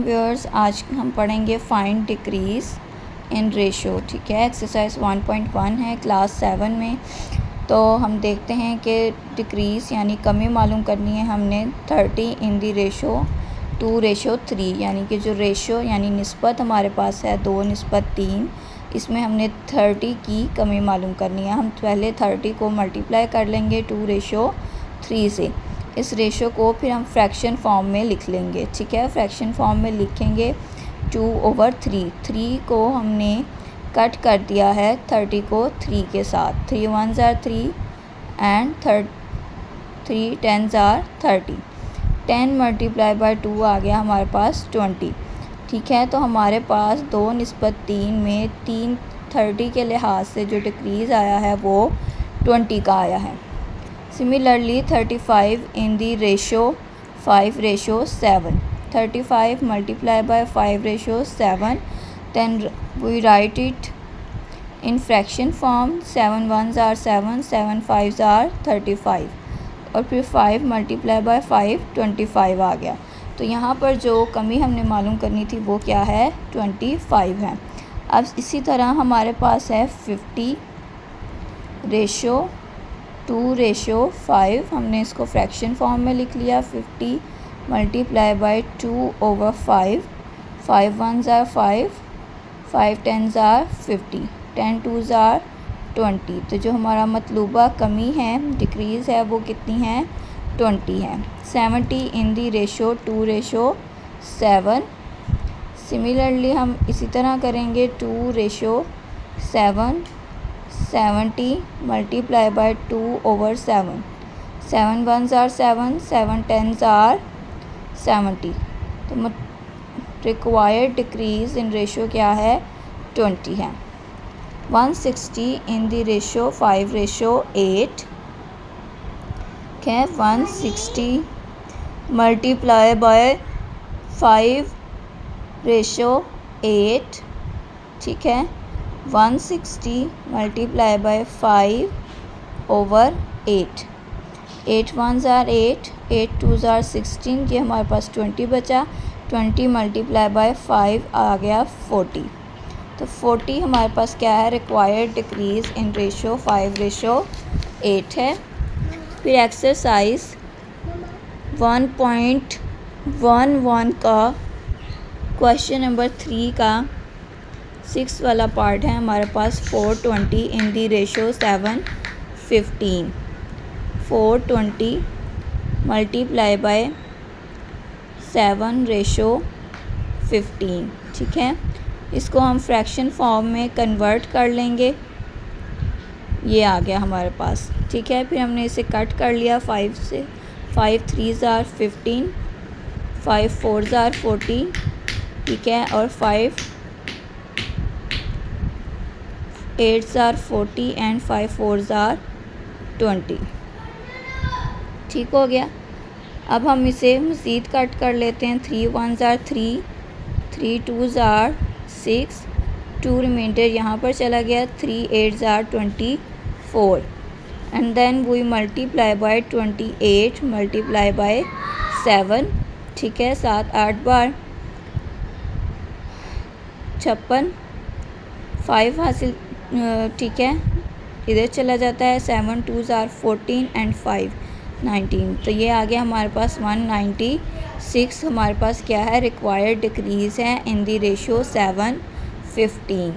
Viewers, आज हम पढ़ेंगे फाइंड डिक्रीज़ इन रेशो। ठीक है, एक्सरसाइज 1.1 है क्लास 7 में। तो हम देखते हैं कि डिक्रीज़ यानी कमी मालूम करनी है हमने 30 इन दी रेशो 2:3, यानी कि जो रेशो यानी निस्बत हमारे पास है 2:3, इसमें हमने 30 की कमी मालूम करनी है। हम पहले 30 को मल्टीप्लाई कर लेंगे 2:3 से। इस रेशो को फिर हम फ्रैक्शन फॉर्म में लिख लेंगे। ठीक है, फ्रैक्शन फॉर्म में लिखेंगे 2/3। 3 को हमने कट कर दिया है 30 को 3 के साथ। 3 1s are 3 and 3 10s are 30। 10 multiply by 2 आ गया हमारे पास 20। ठीक है, तो हमारे पास 2:3 में 30 के लिहाज से जो डिक्रीज़ आया है वो 20 का आया है। Similarly 35 in the ratio 5:7। 35 multiply by 5:7, then we write it in fraction form। 7 1s are 7, 7 5s are 35, और फिर 5 मल्टीप्लाई बाय 5 25 आ गया। तो यहाँ पर जो कमी हमने मालूम करनी थी वो क्या है, 25 है। अब इसी तरह हमारे पास है 50:2:5। हमने इसको फ्रैक्शन फॉर्म में लिख लिया। 50 multiply by 2/5। 5 1s are 5, 5 10s are 50, 10 2s are 20। तो जो हमारा मतलूबा कमी है, डिक्रीज़ है, वो कितनी है, 20 है। 70 इन दी रेशो 2:7। सिमिलरली हम इसी तरह करेंगे 2:7। 70 multiply by 2/7। 7 1s are 7, 7 10s are 70। तो रिक्वायर्ड डिक्रीज़ इन रेशो क्या है, 20 है। 160 इन दी रेशो 5:8। क्या है, 160 मल्टीप्लाई बाय 5:8। ठीक है, 160 multiply by 5/8। 8 1s are 8, 8 2s are 16। ये हमारे पास 20 बचा। 20 मल्टीप्लाई बाय 5 आ गया 40। तो 40 हमारे पास क्या है, रिक्वायर्ड डिक्रीज़ इन रेशो 5:8 है। फिर एक्सरसाइज 1.11 का क्वेश्चन नंबर 3 का 6 वाला पार्ट है हमारे पास। 420 इन दी रेशो 7:15। 420 multiply by 7:15। ठीक है, इसको हम फ्रैक्शन फॉर्म में कन्वर्ट कर लेंगे। ये आ गया हमारे पास। ठीक है, फिर हमने इसे कट कर लिया 5 से। 5 3s are 15, 5 4s are 40। ठीक है, और 5 8s are 40 and 5 4s are 20। ठीक हो गया। अब हम इसे मज़ीद कट कर लेते हैं। 3 1s are 3, 3 2s are 6, 2 reminder यहाँ पर चला गया। 3 8s are 24 and then we multiply by 28 multiply by 7। ठीक है, 7 8 बार 56, 5 हासिल। ठीक है, इधर चला जाता है। 7 2s are 14 एंड 5 19। तो ये आ गया हमारे पास 196। हमारे पास क्या है, रिक्वायर्ड डिक्रीज़ है इन दी रेशो 7:15।